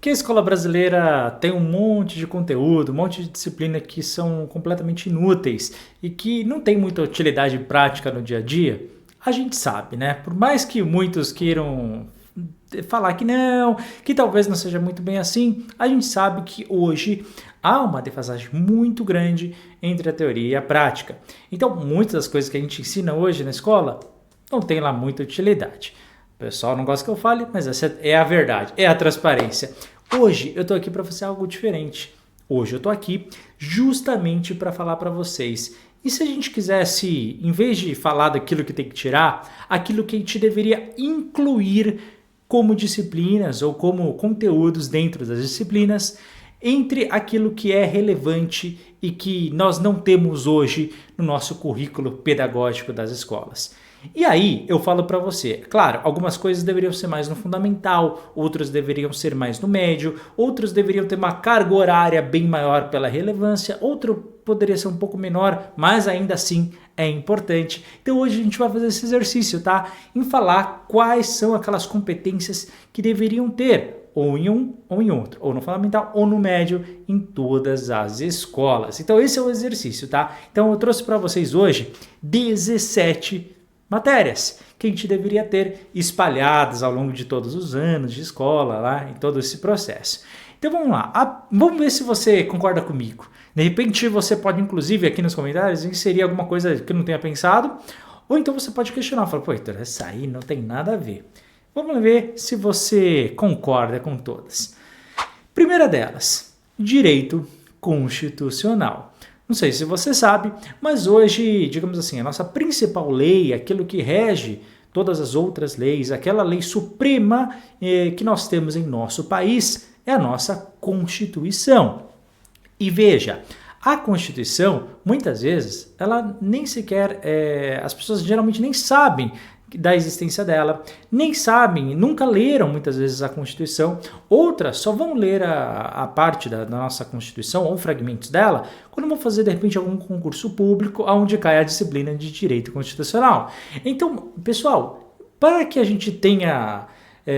que a escola brasileira tem um monte de conteúdo, um monte de disciplina que são completamente inúteis e que não tem muita utilidade prática no dia a dia, a gente sabe, né? Por mais que muitos queiram falar que não, que talvez não seja muito bem assim, a gente sabe que hoje há uma defasagem muito grande entre a teoria e a prática. Então, muitas das coisas que a gente ensina hoje na escola não tem lá muita utilidade. O pessoal não gosta que eu fale, mas essa é a verdade, é a transparência. Hoje eu tô aqui para fazer algo diferente. Hoje eu tô aqui justamente para falar para vocês. E se a gente quisesse, em vez de falar daquilo que tem que tirar, aquilo que a gente deveria incluir como disciplinas ou como conteúdos dentro das disciplinas, entre aquilo que é relevante e que nós não temos hoje no nosso currículo pedagógico das escolas. E aí eu falo para você, claro, algumas coisas deveriam ser mais no fundamental, outras deveriam ser mais no médio, outras deveriam ter uma carga horária bem maior pela relevância, outro poderia ser um pouco menor, mas ainda assim é importante. Então hoje a gente vai fazer esse exercício, tá? Em falar quais são aquelas competências que deveriam ter, ou em um ou em outro, ou no fundamental ou no médio, em todas as escolas. Então esse é o exercício, tá? Então eu trouxe para vocês hoje 17 matérias que a gente deveria ter espalhadas ao longo de todos os anos de escola, lá em todo esse processo. Então vamos lá, vamos ver se você concorda comigo. De repente você pode inclusive aqui nos comentários inserir alguma coisa que eu não tenha pensado, ou então você pode questionar, falar, pô, Heitor, essa aí não tem nada a ver. Vamos ver se você concorda com todas. Primeira delas, direito constitucional. Não sei se você sabe, mas hoje, digamos assim, a nossa principal lei, aquilo que rege todas as outras leis, aquela lei suprema que nós temos em nosso país, é a nossa Constituição. E veja, a Constituição, muitas vezes, ela nem sequer, as pessoas geralmente nem sabem da existência dela, nem sabem, nunca leram muitas vezes a Constituição, outras só vão ler a parte da nossa Constituição ou fragmentos dela quando vão fazer de repente algum concurso público onde cai a disciplina de direito constitucional. Então, pessoal, para que a gente tenha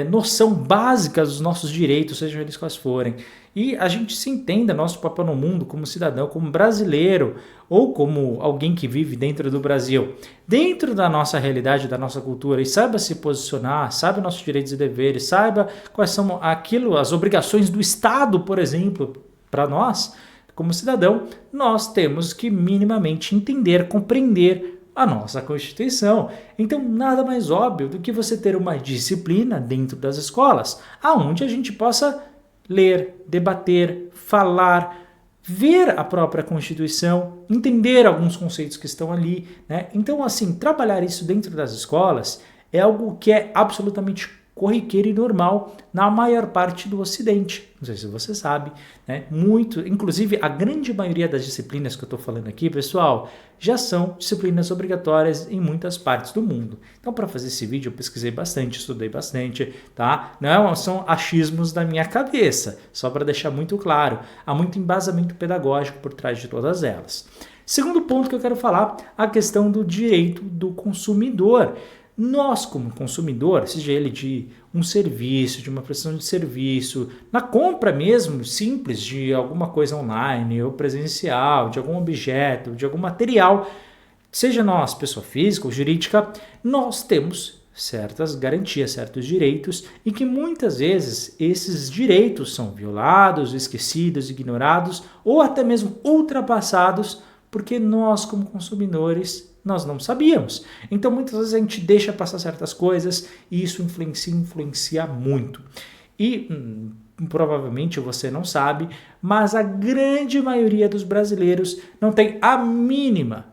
noção básica dos nossos direitos, sejam eles quais forem, e a gente se entenda nosso papel no mundo como cidadão, como brasileiro ou como alguém que vive dentro do Brasil, dentro da nossa realidade, da nossa cultura, e saiba se posicionar, saiba nossos direitos e deveres, saiba quais são as obrigações do Estado, por exemplo, para nós, como cidadão, nós temos que minimamente entender, compreender a nossa Constituição. Então, nada mais óbvio do que você ter uma disciplina dentro das escolas, aonde a gente possa ler, debater, falar, ver a própria Constituição, entender alguns conceitos que estão ali, né? Então, assim, trabalhar isso dentro das escolas é algo que é absolutamente corriqueiro e normal na maior parte do Ocidente. Não sei se você sabe, né? Muito, inclusive a grande maioria das disciplinas que eu estou falando aqui, pessoal, já são disciplinas obrigatórias em muitas partes do mundo. Então, para fazer esse vídeo, eu pesquisei bastante, estudei bastante, tá? Não são achismos da minha cabeça, só para deixar muito claro. Há muito embasamento pedagógico por trás de todas elas. Segundo ponto que eu quero falar, a questão do direito do consumidor. Nós, como consumidor, seja ele de um serviço, de uma prestação de serviço, na compra mesmo simples de alguma coisa online ou presencial, de algum objeto, de algum material, seja nós, pessoa física ou jurídica, nós temos certas garantias, certos direitos e que muitas vezes esses direitos são violados, esquecidos, ignorados ou até mesmo ultrapassados porque nós, como consumidores, nós não sabíamos. Então, muitas vezes a gente deixa passar certas coisas e isso influencia muito. E provavelmente você não sabe, mas a grande maioria dos brasileiros não tem a mínima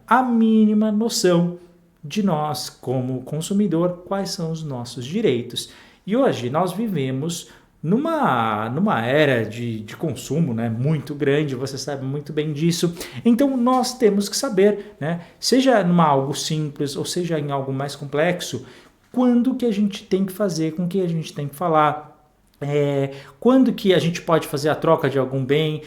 noção de nós, como consumidor, quais são os nossos direitos. E hoje nós vivemos numa era de consumo, né, muito grande, você sabe muito bem disso. Então nós temos que saber, né, seja numa algo simples ou seja em algo mais complexo, quando que a gente tem que fazer, com que a gente tem que falar, quando que a gente pode fazer a troca de algum bem.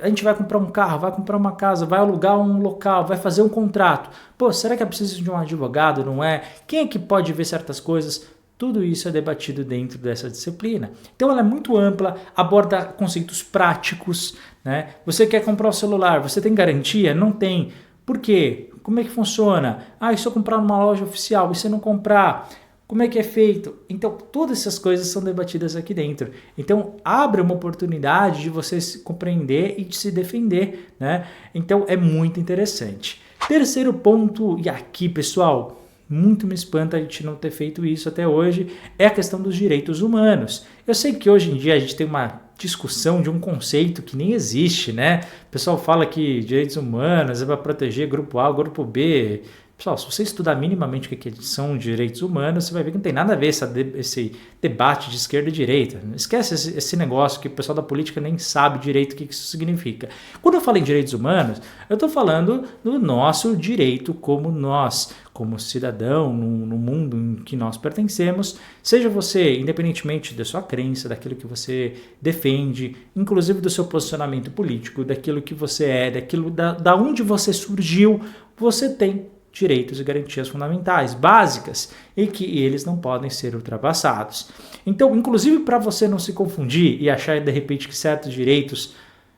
A gente vai comprar um carro, vai comprar uma casa, vai alugar um local, vai fazer um contrato. Pô, será que é preciso de um advogado, não é? Quem é que pode ver certas coisas? tudo isso é debatido dentro dessa disciplina. Então ela é muito ampla, aborda conceitos práticos, né? Você quer comprar um celular, você tem garantia? Não tem. Por quê? Como é que funciona? E se eu comprar numa loja oficial e se eu não comprar, como é que é feito? Então, todas essas coisas são debatidas aqui dentro. Então, abre uma oportunidade de você se compreender e de se defender, né? Então, é muito interessante. Terceiro ponto, e aqui, pessoal, muito me espanta a gente não ter feito isso até hoje, é a questão dos direitos humanos. Eu sei que hoje em dia a gente tem uma discussão de um conceito que nem existe, né? O pessoal fala que direitos humanos é para proteger grupo A, grupo B. Pessoal, se você estudar minimamente o que são direitos humanos, você vai ver que não tem nada a ver esse debate de esquerda e direita. Esquece esse negócio que o pessoal da política nem sabe direito o que isso significa. Quando eu falo em direitos humanos, eu estou falando do nosso direito como nós, como cidadão, no mundo em que nós pertencemos, seja você, independentemente da sua crença, daquilo que você defende, inclusive do seu posicionamento político, daquilo que você é, daquilo da onde você surgiu, você tem direitos e garantias fundamentais, básicas, e que eles não podem ser ultrapassados. Então, inclusive para você não se confundir e achar de repente que certos direitos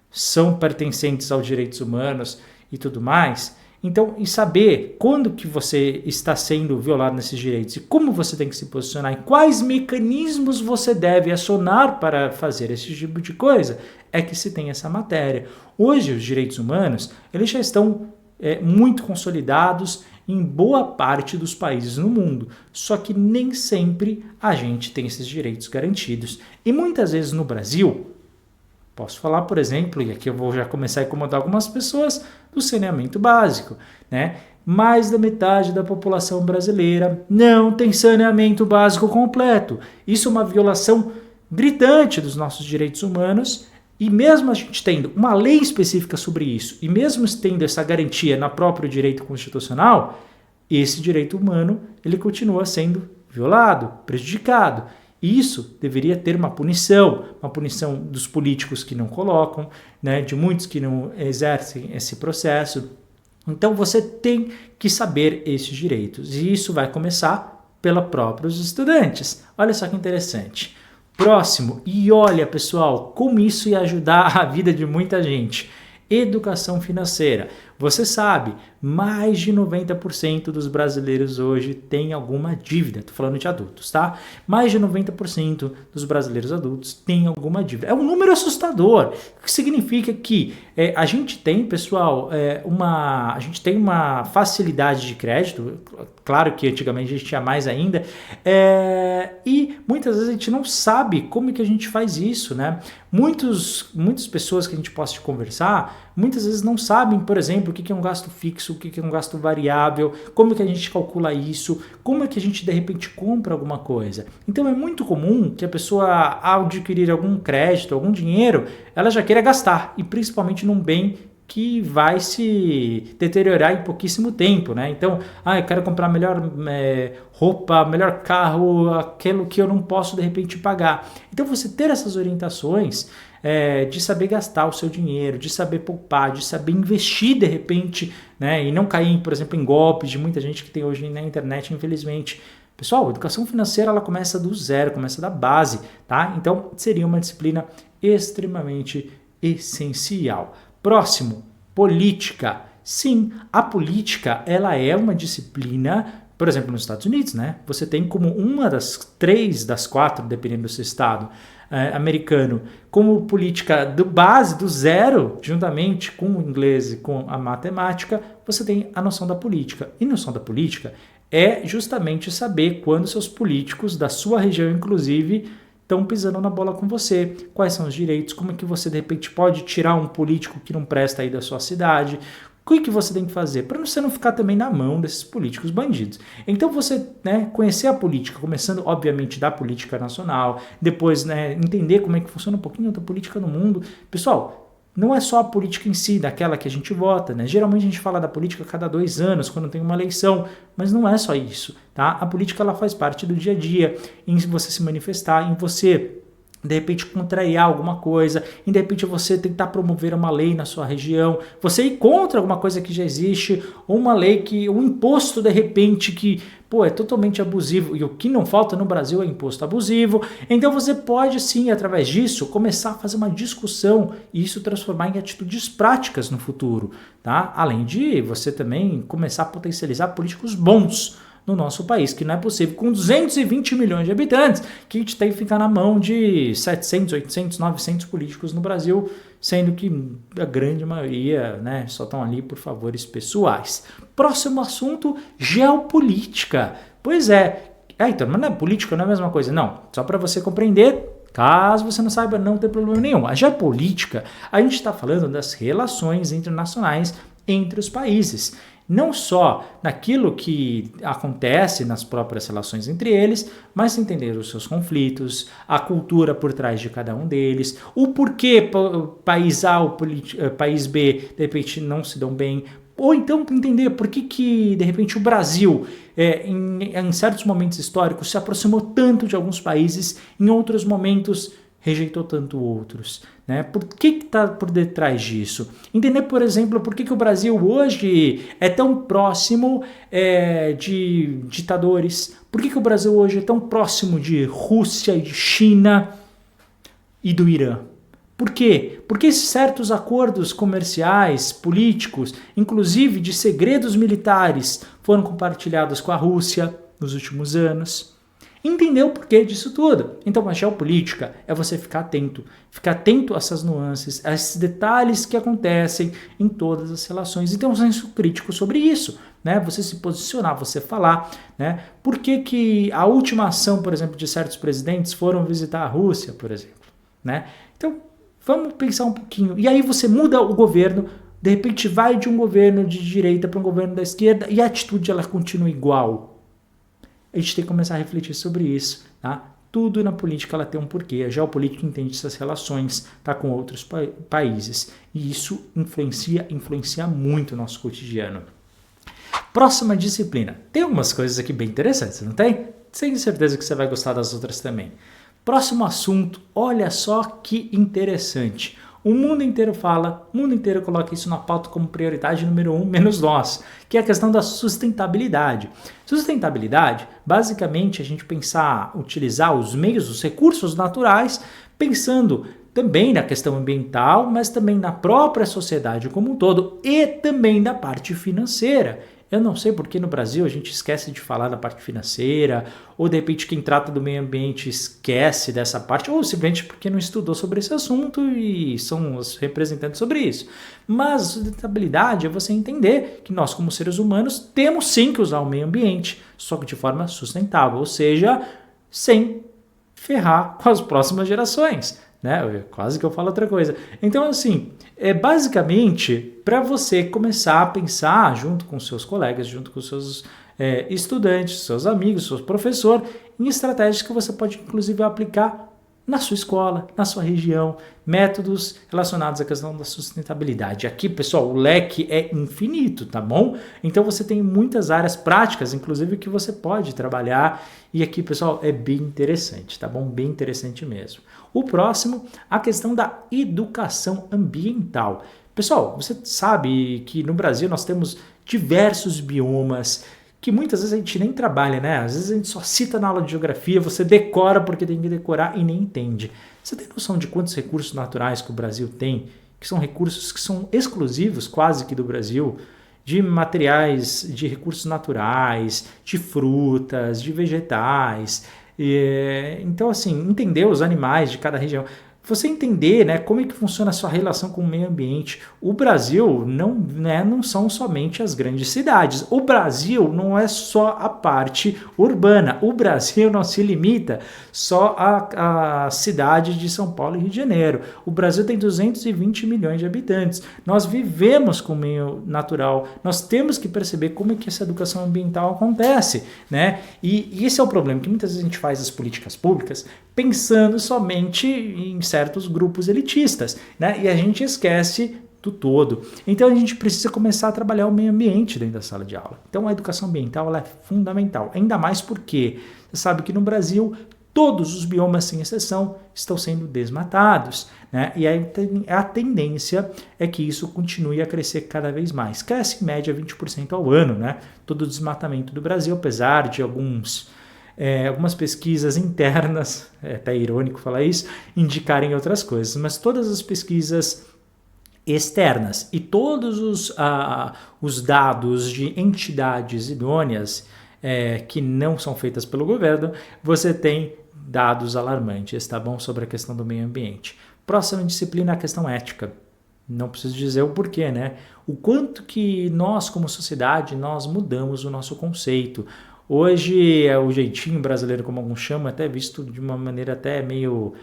são pertencentes aos direitos humanos e tudo mais, então, e saber quando que você está sendo violado nesses direitos e como você tem que se posicionar e quais mecanismos você deve acionar para fazer esse tipo de coisa, é que se tem essa matéria. Hoje, os direitos humanos, eles já estão muito consolidados em boa parte dos países no mundo, só que nem sempre a gente tem esses direitos garantidos. E muitas vezes no Brasil, posso falar, por exemplo, e aqui eu vou já começar a incomodar algumas pessoas, do saneamento básico, né? Mais da metade da população brasileira não tem saneamento básico completo. Isso é uma violação gritante dos nossos direitos humanos. E mesmo a gente tendo uma lei específica sobre isso, e mesmo tendo essa garantia no próprio direito constitucional, esse direito humano ele continua sendo violado, prejudicado. E isso deveria ter uma punição dos políticos que não colocam, né, de muitos que não exercem esse processo. Então você tem que saber esses direitos, e isso vai começar pelos próprios estudantes. Olha só que interessante. Próximo, e olha pessoal, como isso ia ajudar a vida de muita gente. Educação financeira. Você sabe, mais de 90% dos brasileiros hoje têm alguma dívida. Estou falando de adultos, tá? Mais de 90% dos brasileiros adultos têm alguma dívida. É um número assustador, o que significa que a gente tem, pessoal, a gente tem uma facilidade de crédito, claro que antigamente a gente tinha mais ainda, e muitas vezes a gente não sabe como que a gente faz isso, né? Muitas pessoas que a gente possa conversar, muitas vezes não sabem, por exemplo, o que é um gasto fixo, o que é um gasto variável, como que a gente calcula isso, como é que a gente de repente compra alguma coisa. Então é muito comum que a pessoa, ao adquirir algum crédito, algum dinheiro, ela já queira gastar, e principalmente num bem que vai se deteriorar em pouquíssimo tempo, né? Então, eu quero comprar melhor roupa, melhor carro, aquilo que eu não posso de repente pagar. Então, você ter essas orientações de saber gastar o seu dinheiro, de saber poupar, de saber investir de repente, né? E não cair, por exemplo, em golpes de muita gente que tem hoje na internet, infelizmente. Pessoal, a educação financeira ela começa do zero, começa da base, tá? Então, seria uma disciplina extremamente essencial. Próximo, política. Sim, a política ela é uma disciplina, por exemplo, nos Estados Unidos, né? Você tem como uma das 3 das 4, dependendo do seu estado, americano, como política do base, do zero, juntamente com o inglês e com a matemática, você tem a noção da política. E noção da política é justamente saber quando seus políticos da sua região, inclusive, estão pisando na bola com você, quais são os direitos, como é que você de repente pode tirar um político que não presta aí da sua cidade, o que você tem que fazer para você não ficar também na mão desses políticos bandidos. Então você conhecer a política, começando obviamente da política nacional, depois entender como é que funciona um pouquinho da política no mundo. Pessoal, não é só a política em si, daquela que a gente vota, né? Geralmente a gente fala da política a cada 2 anos, quando tem uma eleição, mas não é só isso, tá? A política ela faz parte do dia a dia, em você se manifestar, em você de repente contrariar alguma coisa, e de repente você tentar promover uma lei na sua região, você ir contra alguma coisa que já existe, ou uma lei que, um imposto de repente que, é totalmente abusivo, e o que não falta no Brasil é imposto abusivo, então você pode sim, através disso, começar a fazer uma discussão e isso transformar em atitudes práticas no futuro, tá? Além de você também começar a potencializar políticos bons no nosso país, que não é possível, com 220 milhões de habitantes, que a gente tem que ficar na mão de 700, 800, 900 políticos no Brasil, sendo que a grande maioria, né, só estão ali por favores pessoais. Próximo assunto, geopolítica. Pois é, então, mas não é política, não é a mesma coisa, não. Só para você compreender, caso você não saiba, não tem problema nenhum. A geopolítica, a gente está falando das relações internacionais entre os países. Não só naquilo que acontece nas próprias relações entre eles, mas entender os seus conflitos, a cultura por trás de cada um deles, o porquê país A ou país B de repente não se dão bem, ou então entender por que de repente o Brasil, em certos momentos históricos, se aproximou tanto de alguns países, em outros momentos rejeitou tanto outros, né? Por que está por detrás disso? Entender, por exemplo, por que o Brasil hoje é tão próximo de ditadores, por que o Brasil hoje é tão próximo de Rússia e de China e do Irã. Por quê? Porque certos acordos comerciais, políticos, inclusive de segredos militares, foram compartilhados com a Rússia nos últimos anos. Entender o porquê disso tudo. Então, a geopolítica é você ficar atento a essas nuances, a esses detalhes que acontecem em todas as relações e ter um senso crítico sobre isso, né? Você se posicionar, você falar, né? Por que a última ação, por exemplo, de certos presidentes foram visitar a Rússia, por exemplo, né? Então, vamos pensar um pouquinho. E aí você muda o governo, de repente vai de um governo de direita para um governo da esquerda e a atitude ela continua igual. A gente tem que começar a refletir sobre isso, tá? Tudo na política ela tem um porquê. A geopolítica entende essas relações, tá, com outros países. E isso influencia muito o nosso cotidiano. Próxima disciplina. Tem algumas coisas aqui bem interessantes, não tem? Tenho certeza que você vai gostar das outras também. Próximo assunto, olha só que interessante. O mundo inteiro fala, o mundo inteiro coloca isso na pauta como prioridade número 1, menos nós, que é a questão da sustentabilidade. Sustentabilidade, basicamente, a gente utilizar os meios, os recursos naturais, pensando também na questão ambiental, mas também na própria sociedade como um todo e também da parte financeira. Eu não sei porque no Brasil a gente esquece de falar da parte financeira, ou de repente quem trata do meio ambiente esquece dessa parte, ou simplesmente porque não estudou sobre esse assunto e são os representantes sobre isso. Mas sustentabilidade é você entender que nós, como seres humanos, temos sim que usar o meio ambiente, só que de forma sustentável, ou seja, sem ferrar com as próximas gerações. Né? Quase que eu falo outra coisa. Então, assim, basicamente para você começar a pensar junto com seus colegas, junto com seus estudantes, seus amigos, seu professor, em estratégias que você pode, inclusive, aplicar na sua escola, na sua região, métodos relacionados à questão da sustentabilidade. Aqui, pessoal, o leque é infinito, tá bom? Então você tem muitas áreas práticas, inclusive, que você pode trabalhar e aqui, pessoal, é bem interessante, tá bom? Bem interessante mesmo. O próximo, a questão da educação ambiental. Pessoal, você sabe que no Brasil nós temos diversos biomas que muitas vezes a gente nem trabalha, né? Às vezes a gente só cita na aula de geografia, você decora porque tem que decorar e nem entende. Você tem noção de quantos recursos naturais que o Brasil tem, que são recursos que são exclusivos quase que do Brasil, de materiais, de recursos naturais, de frutas, de vegetais. Então, assim, entender os animais de cada região. Você entender, né, como é que funciona a sua relação com o meio ambiente. O Brasil não são somente as grandes cidades. O Brasil não é só a parte urbana. O Brasil não se limita só à cidade de São Paulo e Rio de Janeiro. O Brasil tem 220 milhões de habitantes. Nós vivemos com o meio natural. Nós temos que perceber como é que essa educação ambiental acontece, né? E esse é o problema, que muitas vezes a gente faz as políticas públicas pensando somente em certos grupos elitistas, né? E a gente esquece do todo. Então a gente precisa começar a trabalhar o meio ambiente dentro da sala de aula. Então a educação ambiental ela é fundamental, ainda mais porque você sabe que no Brasil todos os biomas, sem exceção, estão sendo desmatados, né? E a tendência é que isso continue a crescer cada vez mais. Cresce em média 20% ao ano, né? Todo o desmatamento do Brasil, apesar de algumas pesquisas internas, é até irônico falar isso, indicarem outras coisas, mas todas as pesquisas externas e todos os dados de entidades idôneas que não são feitas pelo governo, você tem dados alarmantes, tá bom? Sobre a questão do meio ambiente. Próxima disciplina, a questão ética. Não preciso dizer o porquê, né? O quanto que nós, como sociedade, nós mudamos o nosso conceito. Hoje, o jeitinho brasileiro, como alguns chamam, até visto de uma maneira até meio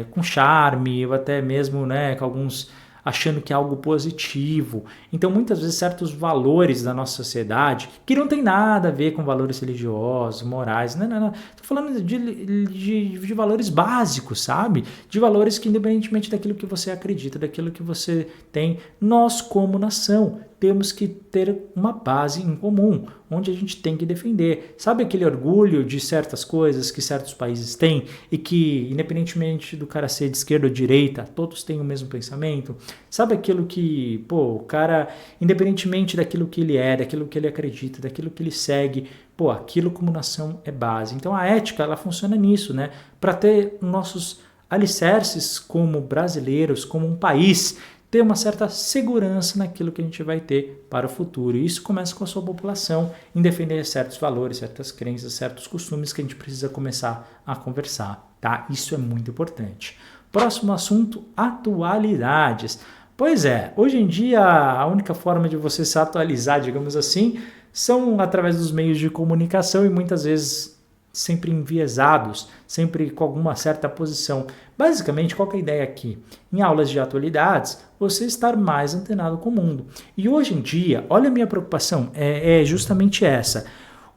com charme, ou até mesmo, né, com alguns achando que é algo positivo. Então, muitas vezes, certos valores da nossa sociedade, que não tem nada a ver com valores religiosos, morais, não. Estou falando de valores básicos, sabe? De valores que, independentemente daquilo que você acredita, daquilo que você tem, nós, como nação, temos que ter uma base em comum, onde a gente tem que defender. Sabe aquele orgulho de certas coisas que certos países têm e que, independentemente do cara ser de esquerda ou direita, todos têm o mesmo pensamento? Sabe aquilo que, o cara, independentemente daquilo que ele é, daquilo que ele acredita, daquilo que ele segue, aquilo como nação é base. Então a ética, ela funciona nisso, né? Para ter nossos alicerces como brasileiros, como um país, ter uma certa segurança naquilo que a gente vai ter para o futuro. E isso começa com a sua população em defender certos valores, certas crenças, certos costumes que a gente precisa começar a conversar, tá? Isso é muito importante. Próximo assunto, atualidades. Pois é, hoje em dia a única forma de você se atualizar, digamos assim, são através dos meios de comunicação e muitas vezes sempre enviesados, sempre com alguma certa posição. Basicamente, qual que é a ideia aqui? Em aulas de atualidades, você estar mais antenado com o mundo. E hoje em dia, olha a minha preocupação, é justamente essa.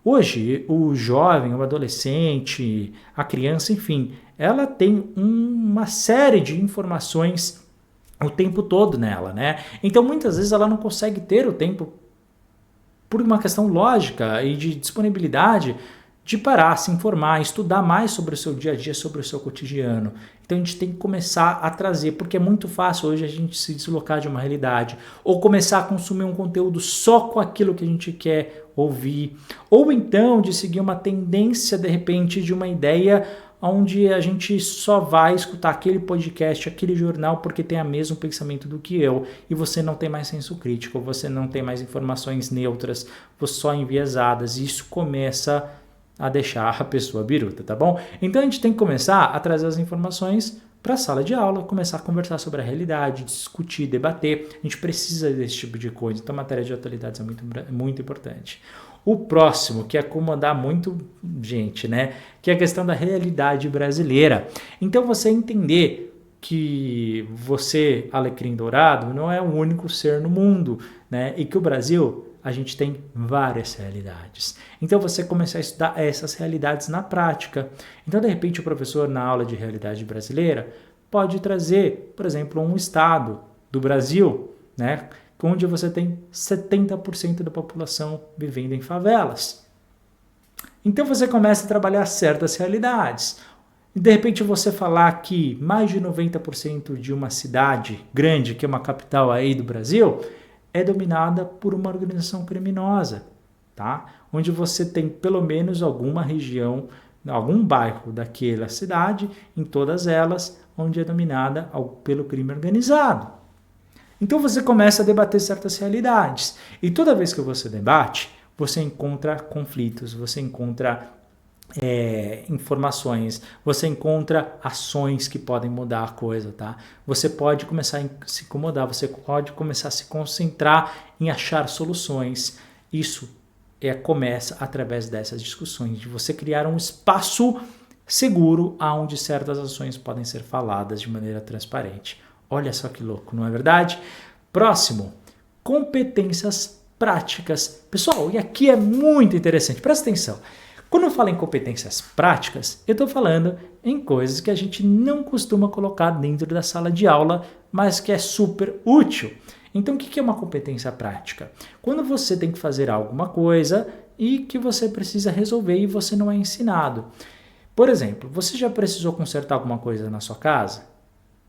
Hoje, o jovem, o adolescente, a criança, enfim, ela tem uma série de informações o tempo todo nela, né? Então, muitas vezes, ela não consegue ter o tempo, por uma questão lógica e de disponibilidade, de parar, se informar, estudar mais sobre o seu dia a dia, sobre o seu cotidiano. Então a gente tem que começar a trazer, porque é muito fácil hoje a gente se deslocar de uma realidade, ou começar a consumir um conteúdo só com aquilo que a gente quer ouvir, ou então de seguir uma tendência, de repente, de uma ideia onde a gente só vai escutar aquele podcast, aquele jornal, porque tem o mesmo pensamento do que eu, e você não tem mais senso crítico, você não tem mais informações neutras, só enviesadas, e isso começa a deixar a pessoa biruta, tá bom? Então a gente tem que começar a trazer as informações para a sala de aula, começar a conversar sobre a realidade, discutir, debater. A gente precisa desse tipo de coisa. Então a matéria de atualidades é muito importante. O próximo, que é acomodar muito gente, né? Que é a questão da realidade brasileira. Então você entender que você, alecrim dourado, não é o único ser no mundo, né? E que o Brasil, a gente tem várias realidades. Então você começar a estudar essas realidades na prática. Então, de repente, o professor na aula de realidade brasileira pode trazer, por exemplo, um estado do Brasil, né, onde você tem 70% da população vivendo em favelas. Então você começa a trabalhar certas realidades. E de repente você falar que mais de 90% de uma cidade grande, que é uma capital aí do Brasil, é dominada por uma organização criminosa, tá? Onde você tem pelo menos alguma região, algum bairro daquela cidade, em todas elas, onde é dominada pelo crime organizado. Então você começa a debater certas realidades. E toda vez que você debate, você encontra conflitos, você encontra informações, você encontra ações que podem mudar a coisa, tá? Você pode começar a se incomodar, você pode começar a se concentrar em achar soluções. Isso começa através dessas discussões, de você criar um espaço seguro onde certas ações podem ser faladas de maneira transparente. Olha só que louco, não é verdade? Próximo, competências práticas. Pessoal, e aqui é muito interessante, presta atenção. Quando eu falo em competências práticas, eu estou falando em coisas que a gente não costuma colocar dentro da sala de aula, mas que é super útil. Então, o que é uma competência prática? Quando você tem que fazer alguma coisa e que você precisa resolver e você não é ensinado. Por exemplo, você já precisou consertar alguma coisa na sua casa?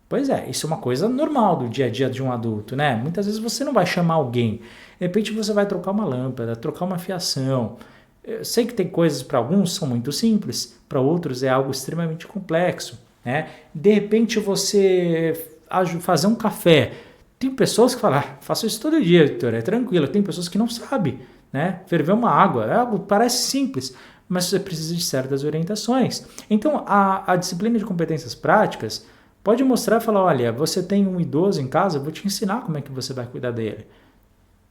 Pois é, isso é uma coisa normal do dia a dia de um adulto, né? Muitas vezes você não vai chamar alguém, de repente você vai trocar uma lâmpada, trocar uma fiação. Eu sei que tem coisas para alguns são muito simples, para outros é algo extremamente complexo, né? De repente você fazer um café. Tem pessoas que falam, faço isso todo dia, Vitor, é tranquilo. Tem pessoas que não sabem, né? Ferver uma água, é algo parece simples, mas você precisa de certas orientações. Então, a disciplina de competências práticas pode mostrar e falar, olha, você tem um idoso em casa, eu vou te ensinar como é que você vai cuidar dele.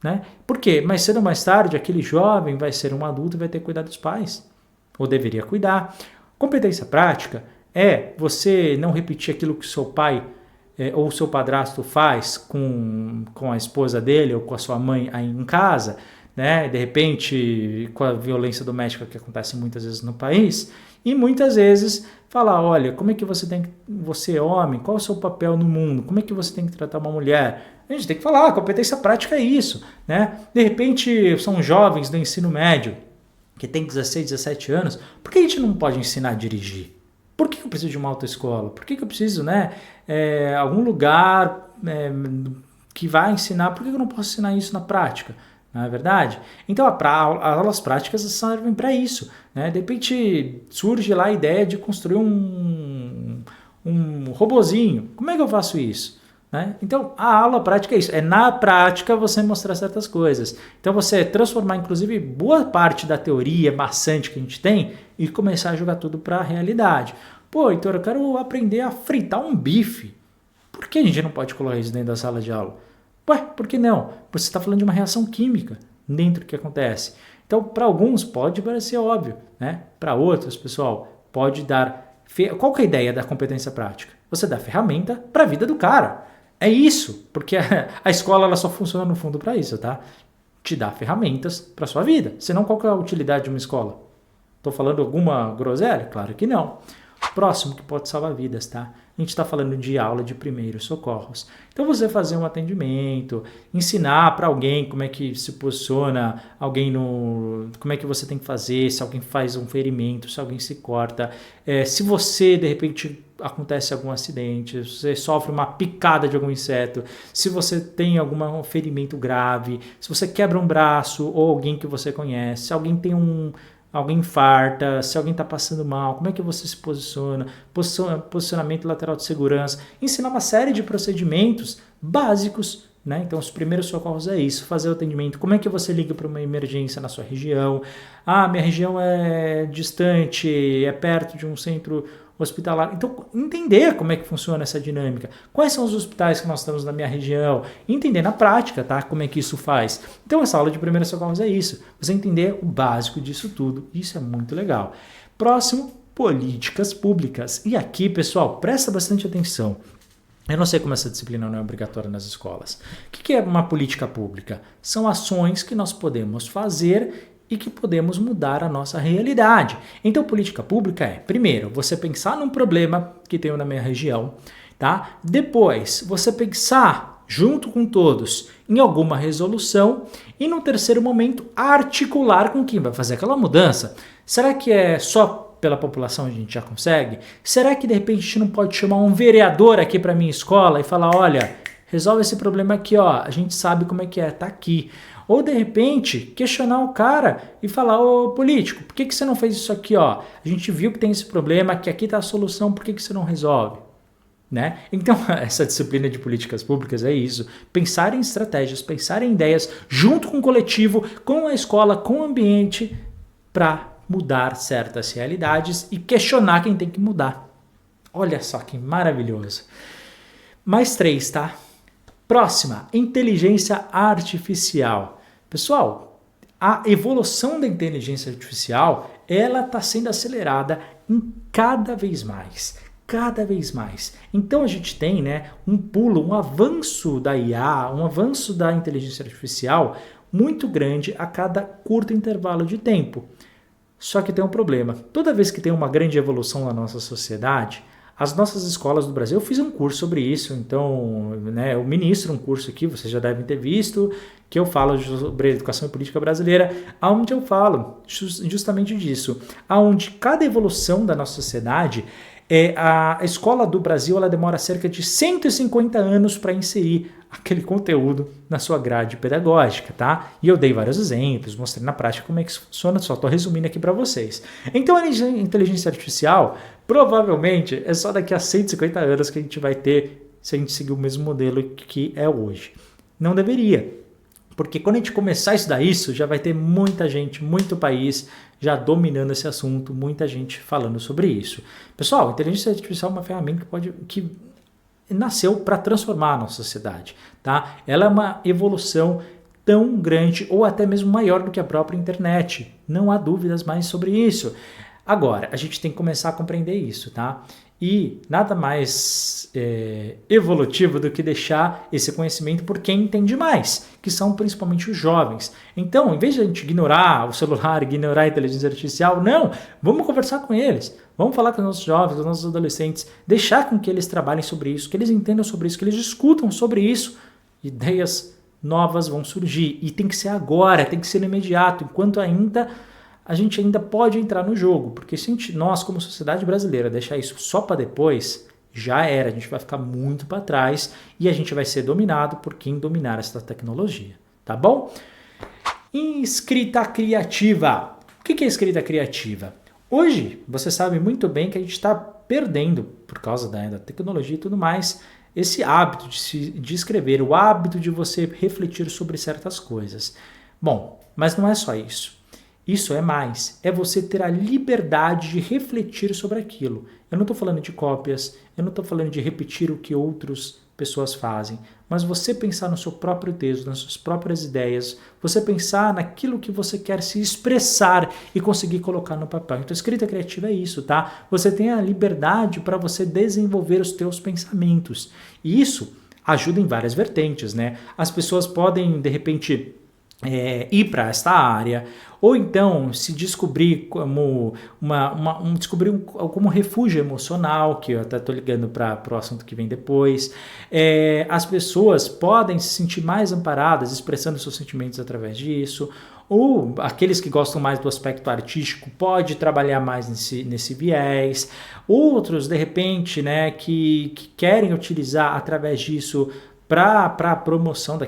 Né? Por quê? Mais cedo ou mais tarde, aquele jovem vai ser um adulto e vai ter que cuidar dos pais. Ou deveria cuidar. Competência prática é você não repetir aquilo que seu pai ou seu padrasto faz com a esposa dele ou com a sua mãe aí em casa, né? De repente, com a violência doméstica que acontece muitas vezes no país, e muitas vezes falar, olha, como é que você é homem, qual é o seu papel no mundo, como é que você tem que tratar uma mulher? A gente tem que falar, a competência prática é isso, né? De repente, são jovens do ensino médio, que tem 16, 17 anos, por que a gente não pode ensinar a dirigir? Por que eu preciso de uma autoescola? Por que eu preciso, né, algum lugar que vai ensinar? Por que eu não posso ensinar isso na prática? Não é verdade? Então, as aulas práticas servem para isso. Né? De repente, surge lá a ideia de construir um robozinho. Como é que eu faço isso? Né? Então, a aula prática é isso. É na prática você mostrar certas coisas. Então, você transformar, inclusive, boa parte da teoria maçante que a gente tem e começar a jogar tudo para a realidade. Pô, Heitor, eu quero aprender a fritar um bife. Por que a gente não pode colocar isso dentro da sala de aula? Ué, por que não? Você está falando de uma reação química dentro do que acontece. Então, para alguns pode parecer óbvio, né? Para outros, pessoal, pode dar... Qual que é a ideia da competência prática? Você dá ferramenta para a vida do cara. É isso, porque a escola ela só funciona no fundo para isso, tá? Te dá ferramentas para sua vida. Senão, qual que é a utilidade de uma escola? Estou falando alguma groselha? Claro que não. Próximo que pode salvar vidas, tá? A gente está falando de aula de primeiros socorros. Então você fazer um atendimento, ensinar para alguém como é que se posiciona, como é que você tem que fazer, se alguém faz um ferimento, se alguém se corta, se você de repente acontece algum acidente, se você sofre uma picada de algum inseto, se você tem algum ferimento grave, se você quebra um braço ou alguém que você conhece, se alguém tem alguém infarta, se alguém está passando mal, como é que você se posiciona, posicionamento lateral de segurança, ensinar uma série de procedimentos básicos, né? Então, os primeiros socorros é isso, fazer o atendimento, como é que você liga para uma emergência na sua região, minha região é distante, é perto de um centro hospitalar, então entender como é que funciona essa dinâmica, quais são os hospitais que nós temos na minha região, entender na prática, tá? Como é que isso faz. Então essa aula de primeiros socorros é isso, você entender o básico disso tudo, isso é muito legal. Próximo, políticas públicas, e aqui pessoal, presta bastante atenção. Eu não sei como essa disciplina não é obrigatória nas escolas. O que é uma política pública? São ações que nós podemos fazer e que podemos mudar a nossa realidade. Então, política pública é, primeiro, você pensar num problema que tem na minha região, tá? Depois, você pensar junto com todos em alguma resolução e no terceiro momento, articular com quem vai fazer aquela mudança. Será que é só pela população a gente já consegue? Será que de repente a gente não pode chamar um vereador aqui para minha escola e falar, olha, resolve esse problema aqui, ó, a gente sabe como é que é, tá aqui. Ou, de repente, questionar o cara e falar, ô político, por que você não fez isso aqui? Ó? A gente viu que tem esse problema, que aqui está a solução, por que você não resolve? Né? Então, essa disciplina de políticas públicas é isso. Pensar em estratégias, pensar em ideias, junto com o coletivo, com a escola, com o ambiente, para mudar certas realidades e questionar quem tem que mudar. Olha só que maravilhoso. Mais 3, tá? Próxima, inteligência artificial. Pessoal, a evolução da inteligência artificial, ela está sendo acelerada em cada vez mais. Cada vez mais. Então a gente tem, né, um pulo, um avanço da IA, um avanço da inteligência artificial muito grande a cada curto intervalo de tempo. Só que tem um problema. Toda vez que tem uma grande evolução na nossa sociedade, As nossas escolas do Brasil, eu fiz um curso sobre isso, então, né, eu ministro um curso aqui, vocês já devem ter visto, que eu falo sobre educação e política brasileira, onde eu falo justamente disso, onde cada evolução da nossa sociedade, a escola do Brasil ela demora cerca de 150 anos para inserir aquele conteúdo na sua grade pedagógica, tá? E eu dei vários exemplos, mostrei na prática como é que isso funciona, só estou resumindo aqui para vocês. Então a inteligência artificial provavelmente é só daqui a 150 anos que a gente vai ter se a gente seguir o mesmo modelo que é hoje. Não deveria, porque quando a gente começar a estudar isso, já vai ter muita gente, muito país já dominando esse assunto, muita gente falando sobre isso. Pessoal, a inteligência artificial é uma ferramenta que nasceu para transformar a nossa sociedade, tá? Ela é uma evolução tão grande ou até mesmo maior do que a própria internet. Não há dúvidas mais sobre isso. Agora, a gente tem que começar a compreender isso, tá? E nada mais evolutivo do que deixar esse conhecimento por quem entende mais, que são principalmente os jovens. Então, em vez de a gente ignorar o celular, ignorar a inteligência artificial, não, vamos conversar com eles. Vamos falar com os nossos jovens, com os nossos adolescentes, deixar com que eles trabalhem sobre isso, que eles entendam sobre isso, que eles discutam sobre isso. Ideias novas vão surgir e tem que ser agora, tem que ser imediato, enquanto a gente ainda pode entrar no jogo, porque se nós, como sociedade brasileira, deixar isso só para depois, já era, a gente vai ficar muito para trás e a gente vai ser dominado por quem dominar essa tecnologia, tá bom? Escrita criativa. O que é escrita criativa? Hoje, você sabe muito bem que a gente está perdendo, por causa da tecnologia e tudo mais, esse hábito de escrever, o hábito de você refletir sobre certas coisas. Bom, mas não é só isso. Isso é mais, é você ter a liberdade de refletir sobre aquilo. Eu não estou falando de cópias, eu não estou falando de repetir o que outras pessoas fazem, mas você pensar no seu próprio texto, nas suas próprias ideias, você pensar naquilo que você quer se expressar e conseguir colocar no papel. Então, escrita criativa é isso, tá? Você tem a liberdade para você desenvolver os teus pensamentos. E isso ajuda em várias vertentes, né? As pessoas podem, de repente, ir para esta área, ou então se descobrir como como refúgio emocional, que eu até estou ligando para o assunto que vem depois. As pessoas podem se sentir mais amparadas, expressando seus sentimentos através disso, ou aqueles que gostam mais do aspecto artístico pode trabalhar mais nesse viés, outros de repente, né, que querem utilizar através disso para a promoção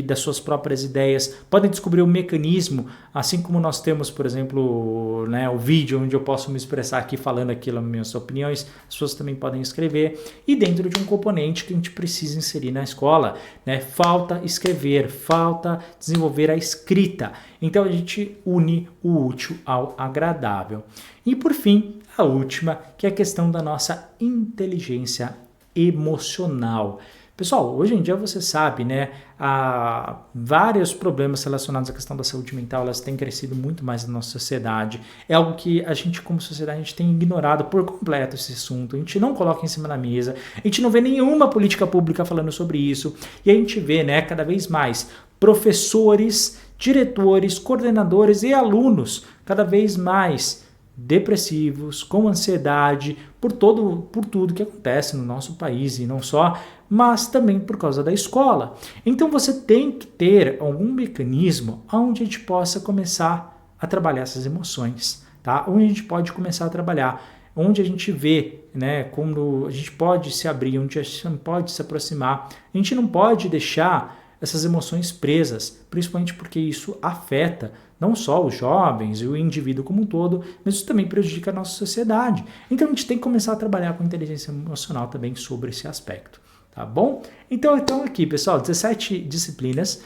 das suas próprias ideias, podem descobrir um mecanismo, assim como nós temos, por exemplo, né, o vídeo onde eu posso me expressar aqui falando aquilo, as minhas opiniões, as pessoas também podem escrever, e dentro de um componente que a gente precisa inserir na escola, né, falta escrever, falta desenvolver a escrita. Então a gente une o útil ao agradável. E por fim, a última, que é a questão da nossa inteligência emocional. Pessoal, hoje em dia você sabe, né, há vários problemas relacionados à questão da saúde mental, elas têm crescido muito mais na nossa sociedade. É algo que a gente, como sociedade, a gente tem ignorado por completo esse assunto. A gente não coloca em cima da mesa, a gente não vê nenhuma política pública falando sobre isso. E a gente vê, né, cada vez mais professores, diretores, coordenadores e alunos cada vez mais depressivos, com ansiedade, por tudo que acontece no nosso país e não só, mas também por causa da escola. Então você tem que ter algum mecanismo onde a gente possa começar a trabalhar essas emoções, tá? Onde a gente pode começar a trabalhar, onde a gente vê, né, como a gente pode se abrir, onde a gente pode se aproximar. A gente não pode deixar essas emoções presas, principalmente porque isso afeta não só os jovens e o indivíduo como um todo, mas isso também prejudica a nossa sociedade. Então a gente tem que começar a trabalhar com inteligência emocional também sobre esse aspecto, tá bom? Então aqui, pessoal, 17 disciplinas.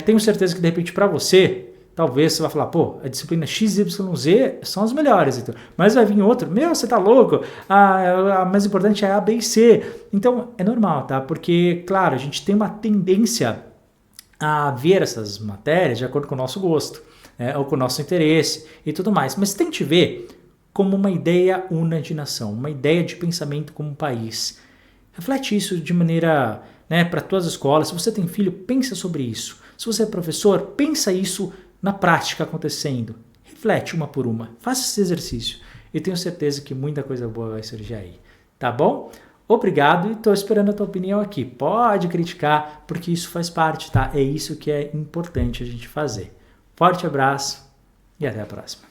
Tenho certeza que de repente para você, talvez você vai falar, pô, a disciplina XYZ são as melhores, então. Mas vai vir outro, você tá louco, a mais importante é a, B e C. Então é normal, tá? Porque, claro, a gente tem uma tendência a ver essas matérias de acordo com o nosso gosto, né, ou com o nosso interesse e tudo mais. Mas tente ver como uma ideia una de nação, uma ideia de pensamento como um país. Reflete isso de maneira, né, para todas as escolas. Se você tem filho, pensa sobre isso. Se você é professor, pensa isso na prática acontecendo. Reflete uma por uma. Faça esse exercício. E tenho certeza que muita coisa boa vai surgir aí. tá bom? Obrigado e estou esperando a tua opinião aqui. Pode criticar, porque isso faz parte, tá? É isso que é importante a gente fazer. Forte abraço e até a próxima.